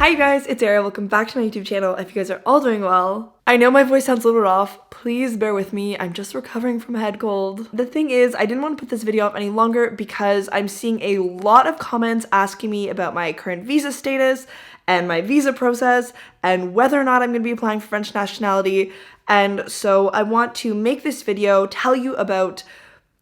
Hi you guys, it's Arielle. Welcome back to my YouTube channel. If you guys are all doing well. I know my voice sounds a little bit off. Please bear with me. I'm just recovering from a head cold. The thing is, I didn't want to put this video off any longer because I'm seeing a lot of comments asking me about my current visa status and my visa process and whether or not I'm going to be applying for French nationality. And so I want to make this video, tell you about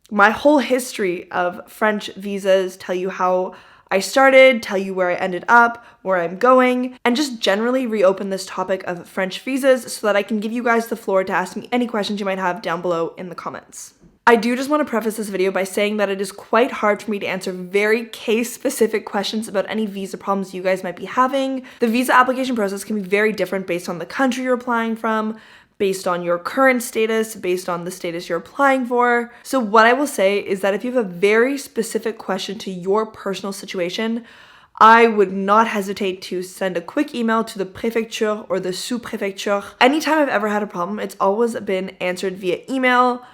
my whole history of French visas, tell you how I started, tell you where I ended up, where I'm going, and just generally reopen this topic of French visas so that I can give you guys the floor to ask me any questions you might have down below in the comments. I do just want to preface this video by saying that it is quite hard for me to answer very case-specific questions about any visa problems you guys might be having. The visa application process can be very different based on the country you're applying from, based on your current status, based on the status you're applying for. So what I will say is that if you have a very specific question to your personal situation, I would not hesitate to send a quick email to the préfecture or the sous-préfecture. Anytime I've ever had a problem, it's always been answered via email.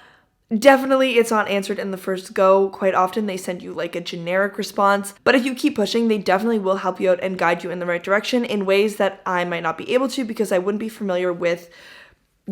Definitely it's not answered in the first go. Quite often they send you like a generic response, but if you keep pushing, they definitely will help you out and guide you in the right direction in ways that I might not be able to because I wouldn't be familiar with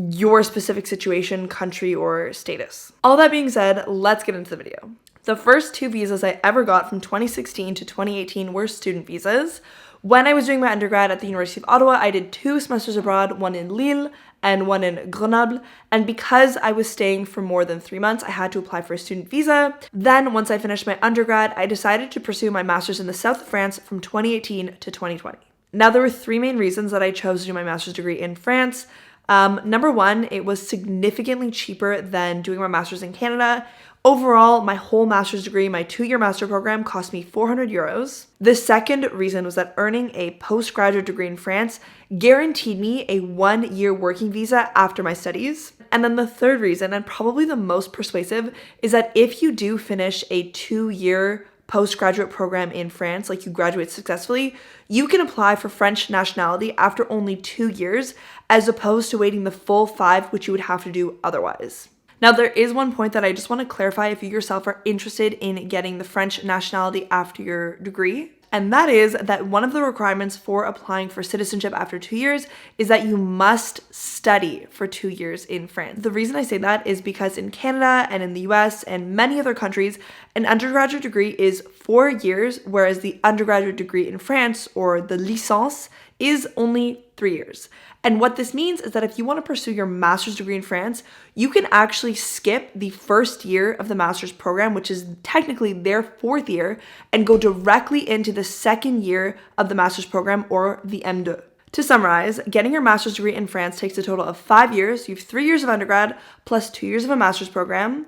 your specific situation, country, or status. All that being said, let's get into the video. The first two visas I ever got from 2016 to 2018 were student visas. When I was doing my undergrad at the University of Ottawa, I did 2 semesters abroad, one in Lille and one in Grenoble, and because I was staying for more than 3 months, I had to apply for a student visa. Then, once I finished my undergrad, I decided to pursue my master's in the south of France from 2018 to 2020. Now, there were 3 main reasons that I chose to do my master's degree in France. Number one, it was significantly cheaper than doing my master's in Canada. Overall, my whole master's degree, my 2-year master program cost me 400 euros. The second reason was that earning a postgraduate degree in France guaranteed me a 1-year working visa after my studies. And then the third reason, and probably the most persuasive, is that if you do finish a 2-year postgraduate program in France, like you graduate successfully, you can apply for French nationality after only 2 years, as opposed to waiting the full 5, which you would have to do otherwise. Now, there is one point that I just want to clarify if you yourself are interested in getting the French nationality after your degree. And that is that one of the requirements for applying for citizenship after 2 years is that you must study for 2 years in France. The reason I say that is because in Canada and in the US and many other countries, an undergraduate degree is 4 years, whereas the undergraduate degree in France, or the licence, is only 3 years. And what this means is that if you want to pursue your master's degree in France, you can actually skip the first year of the master's program, which is technically their 4th year, and go directly into the 2nd year of the master's program, or the M2. To summarize, getting your master's degree in France takes a total of 5 years. You have 3 years of undergrad plus 2 years of a master's program.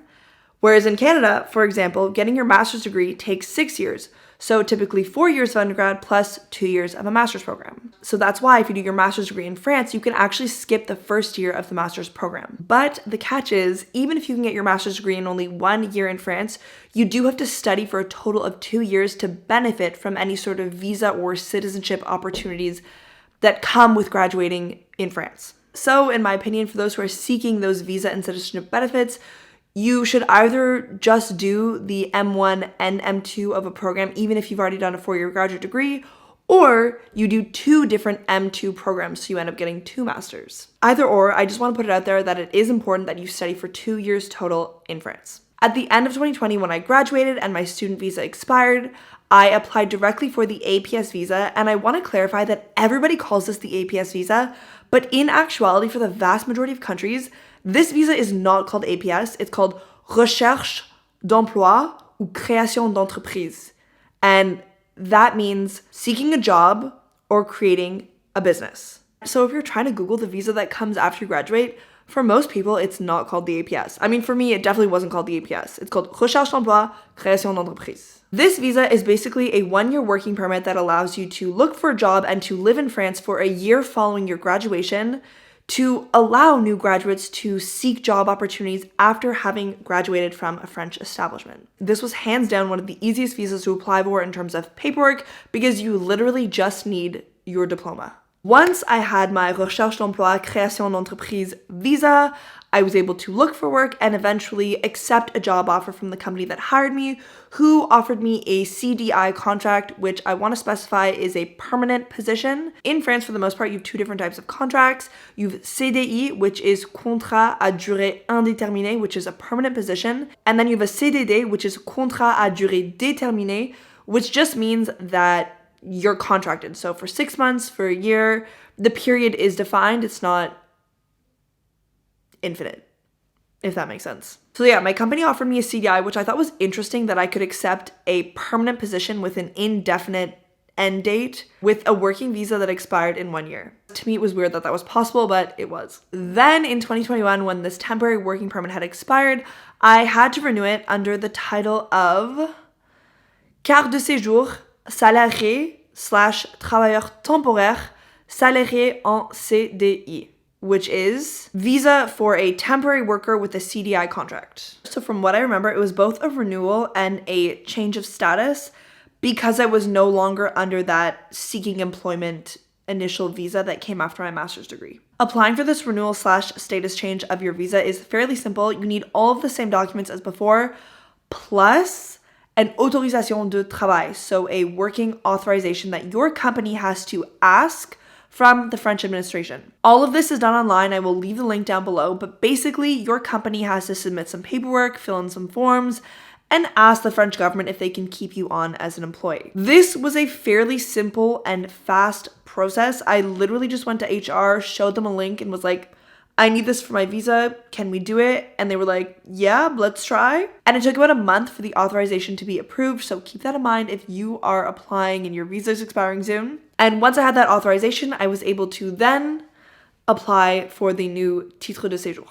Whereas in Canada, for example, getting your master's degree takes 6 years. So typically 4 years of undergrad plus 2 years of a master's program. So that's why if you do your master's degree in France, you can actually skip the first year of the master's program. But the catch is, even if you can get your master's degree in only 1 year in France, you do have to study for a total of 2 years to benefit from any sort of visa or citizenship opportunities that come with graduating in France. So in my opinion, for those who are seeking those visa and citizenship benefits, you should either just do the M1 and M2 of a program, even if you've already done a 4-year graduate degree, or you do 2 different M2 programs, so you end up getting 2 masters. Either or, I just want to put it out there that it is important that you study for 2 years total in France. At the end of 2020, when I graduated and my student visa expired, I applied directly for the APS visa, and I want to clarify that everybody calls this the APS visa, but in actuality, for the vast majority of countries, this visa is not called APS, it's called Recherche d'Emploi ou Création d'Entreprise. And that means seeking a job or creating a business. So if you're trying to Google the visa that comes after you graduate, for most people, it's not called the APS. I mean, for me, it definitely wasn't called the APS. It's called Recherche d'Emploi, Création d'Entreprise. This visa is basically a 1-year working permit that allows you to look for a job and to live in France for a year following your graduation, to allow new graduates to seek job opportunities after having graduated from a French establishment. This was hands down one of the easiest visas to apply for in terms of paperwork because you literally just need your diploma. Once I had my recherche d'emploi, création d'entreprise visa, I was able to look for work and eventually accept a job offer from the company that hired me, who offered me a CDI contract, which I want to specify is a permanent position. In France, for the most part, you have two different types of contracts. You have CDI, which is contrat à durée indéterminée, which is a permanent position. And then you have a CDD, which is contrat à durée déterminée, which just means that you're contracted. So for 6 months, for a year, the period is defined. It's not infinite, if that makes sense. So yeah, my company offered me a CDI, which I thought was interesting that I could accept a permanent position with an indefinite end date with a working visa that expired in 1 year. To me, it was weird that that was possible, but it was. Then in 2021, when this temporary working permit had expired, I had to renew it under the title of carte de séjour salarié / travailleur temporaire salarié en CDI, which is visa for a temporary worker with a CDI contract. So from what I remember, it was both a renewal and a change of status because I was no longer under that seeking employment initial visa that came after my master's degree. Applying for this renewal / status change of your visa is fairly simple. You need all of the same documents as before, plus an autorisation de travail, so a working authorization that your company has to ask from the French administration. All of this is done online. I will leave the link down below, but basically your company has to submit some paperwork, fill in some forms, and ask the French government if they can keep you on as an employee. This was a fairly simple and fast process. I literally just went to HR, showed them a link, and was like, I need this for my visa. Can we do it? And they were like, yeah, let's try. And it took about a month for the authorization to be approved. So keep that in mind if you are applying and your visa is expiring soon. And once I had that authorization, I was able to then apply for the new titre de séjour.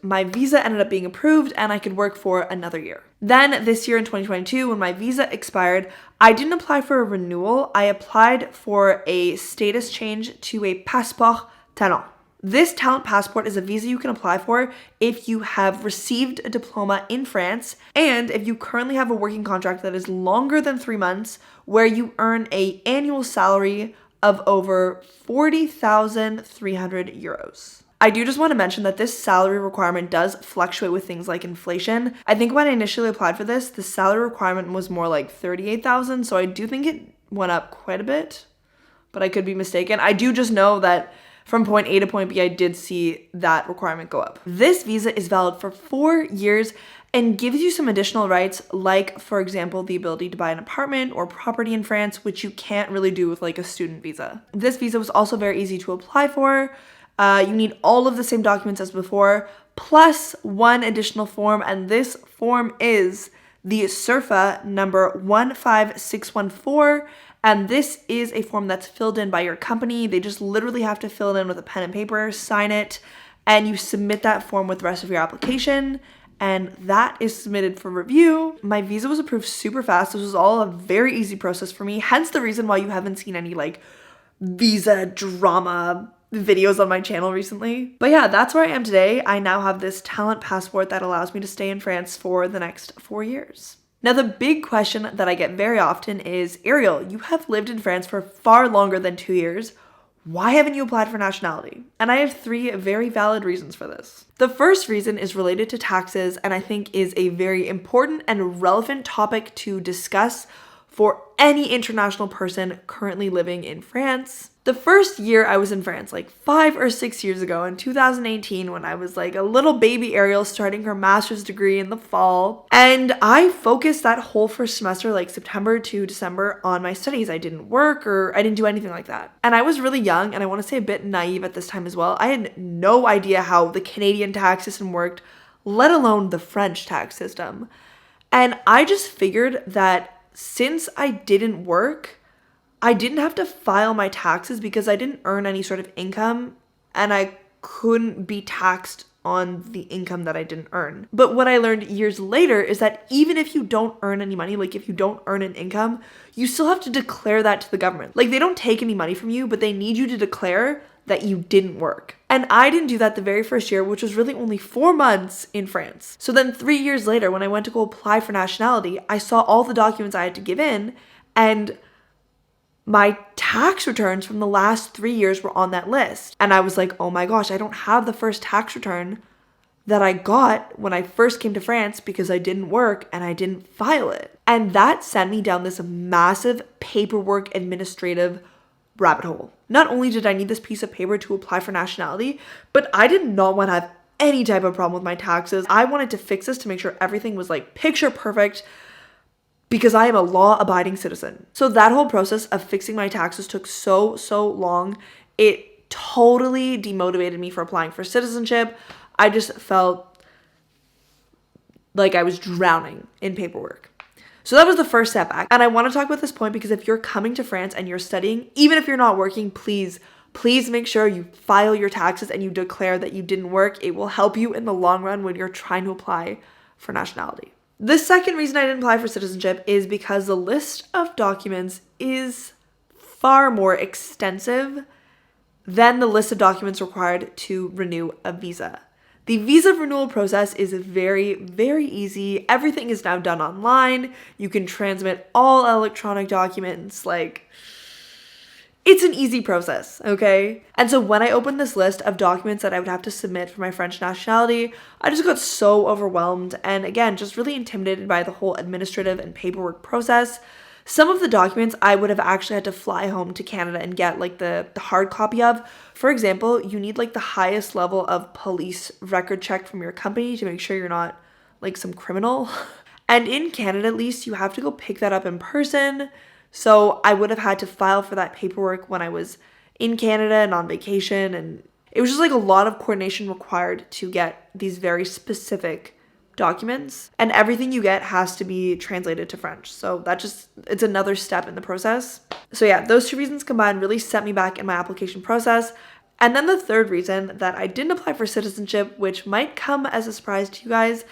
My visa ended up being approved and I could work for another year. Then this year in 2022, when my visa expired, I didn't apply for a renewal. I applied for a status change to a Passeport talent. This talent passport is a visa you can apply for if you have received a diploma in France and if you currently have a working contract that is longer than 3 months where you earn an annual salary of over 40,300 euros. I do just want to mention that this salary requirement does fluctuate with things like inflation. I think when I initially applied for this, the salary requirement was more like 38,000, so I do think it went up quite a bit, but I could be mistaken. I do just know that from point A to point B, I did see that requirement go up. This visa is valid for 4 years and gives you some additional rights, like, for example, the ability to buy an apartment or property in France, which you can't really do with like a student visa. This visa was also very easy to apply for. You need all of the same documents as before, plus one additional form, and this form is the CERFA number 15614. And this is a form that's filled in by your company. They just literally have to fill it in with a pen and paper, sign it, and you submit that form with the rest of your application. And that is submitted for review. My visa was approved super fast. This was all a very easy process for me. Hence the reason why you haven't seen any like visa drama videos on my channel recently. But yeah, that's where I am today. I now have this talent passport that allows me to stay in France for the next 4 years. Now, the big question that I get very often is, Arielle, you have lived in France for far longer than 2 years. Why haven't you applied for nationality? And I have 3 very valid reasons for this. The first reason is related to taxes, and I think is a very important and relevant topic to discuss for any international person currently living in France. The first year I was in France, like 5 or 6 years ago in 2018, when I was like a little baby Arielle starting her master's degree in the fall. And I focused that whole first semester, like September to December, on my studies. I didn't work or I didn't do anything like that. And I was really young, and I want to say a bit naive at this time as well. I had no idea how the Canadian tax system worked, let alone the French tax system. And I just figured that since I didn't work, I didn't have to file my taxes because I didn't earn any sort of income and I couldn't be taxed on the income that I didn't earn. But what I learned years later is that even if you don't earn any money, like if you don't earn an income, you still have to declare that to the government. Like they don't take any money from you, but they need you to declare that you didn't work. And I didn't do that the very first year, which was really only 4 months in France. So then 3 years later, when I went to go apply for nationality, I saw all the documents I had to give in, and my tax returns from the last 3 years were on that list. And I was like, oh my gosh, I don't have the first tax return that I got when I first came to France because I didn't work and I didn't file it. And that sent me down this massive paperwork administrative rabbit hole. Not only did I need this piece of paper to apply for nationality, but I did not want to have any type of problem with my taxes. I wanted to fix this to make sure everything was like picture perfect because I am a law-abiding citizen. So that whole process of fixing my taxes took so long. It totally demotivated me for applying for citizenship. I just felt like I was drowning in paperwork. So that was the first setback. And I want to talk about this point because if you're coming to France and you're studying, even if you're not working, please make sure you file your taxes and you declare that you didn't work. It will help you in the long run when you're trying to apply for nationality. The second reason I didn't apply for citizenship is because the list of documents is far more extensive than the list of documents required to renew a visa. The visa renewal process is very easy. Everything is now done online. You can transmit all electronic documents. Like, it's an easy process, okay? And so when I opened this list of documents that I would have to submit for my French nationality, I just got so overwhelmed and again, just really intimidated by the whole administrative and paperwork process. Some of the documents I would have actually had to fly home to Canada and get like the hard copy of. For example, you need like the highest level of police record check from your company to make sure you're not like some criminal. And in Canada, at least, you have to go pick that up in person. So I would have had to file for that paperwork when I was in Canada and on vacation. And it was just like a lot of coordination required to get these very specific documents, and everything you get has to be translated to French. So it's another step in the process. So yeah, those two reasons combined really set me back in my application process. And then the third reason that I didn't apply for citizenship, which might come as a surprise to you guys,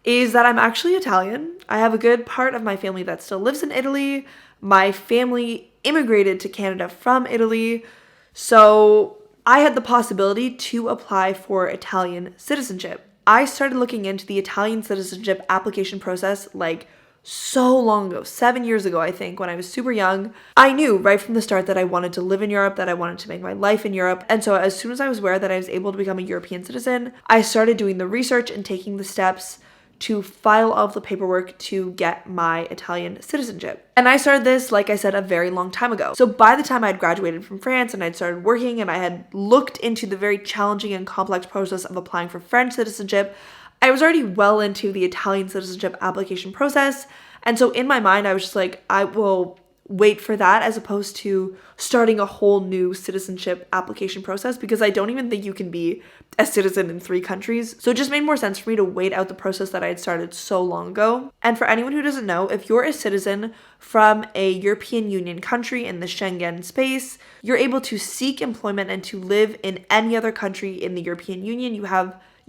is that I'm actually Italian. I have a good part of my family that still lives in Italy. My family immigrated to Canada from Italy. So I had the possibility to apply for Italian citizenship. I started looking into the Italian citizenship application process like so long ago, 7 years ago, I think, when I was super young. I knew right from the start that I wanted to live in Europe, that I wanted to make my life in Europe. And so as soon as I was aware that I was able to become a European citizen, I started doing the research and taking the steps to file all of the paperwork to get my Italian citizenship. And I started this, like I said, a very long time ago. So by the time I had graduated from France and I'd started working and I had looked into the very challenging and complex process of applying for French citizenship, I was already well into the Italian citizenship application process. And so in my mind, I was just like, I will wait for that as opposed to starting a whole new citizenship application process because I don't even think you can be a citizen in 3 countries. So it just made more sense for me to wait out the process that I had started so long ago. And for anyone who doesn't know, if you're a citizen from a European Union country in the Schengen space, you're able to seek employment and to live in any other country in the European Union. You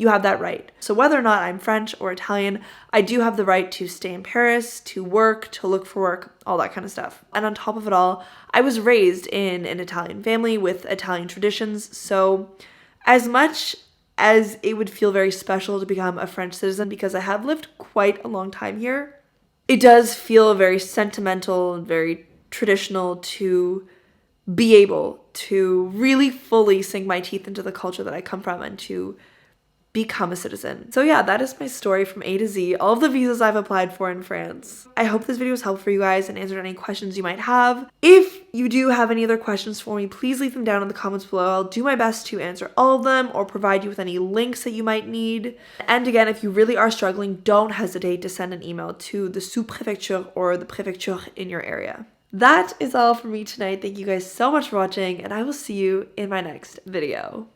have that right. So whether or not I'm French or Italian, I do have the right to stay in Paris, to work, to look for work, all that kind of stuff. And on top of it all, I was raised in an Italian family with Italian traditions. So as much as it would feel very special to become a French citizen because I have lived quite a long time here, it does feel very sentimental and very traditional to be able to really fully sink my teeth into the culture that I come from and to become a citizen. So yeah, that is my story from A to Z, all of the visas I've applied for in France. I hope this video was helpful for you guys and answered any questions you might have. If you do have any other questions for me, please leave them down in the comments below. I'll do my best to answer all of them or provide you with any links that you might need. And again, if you really are struggling, don't hesitate to send an email to the sous-préfecture or the préfecture in your area. That is all for me tonight. Thank you guys so much for watching, and I will see you in my next video.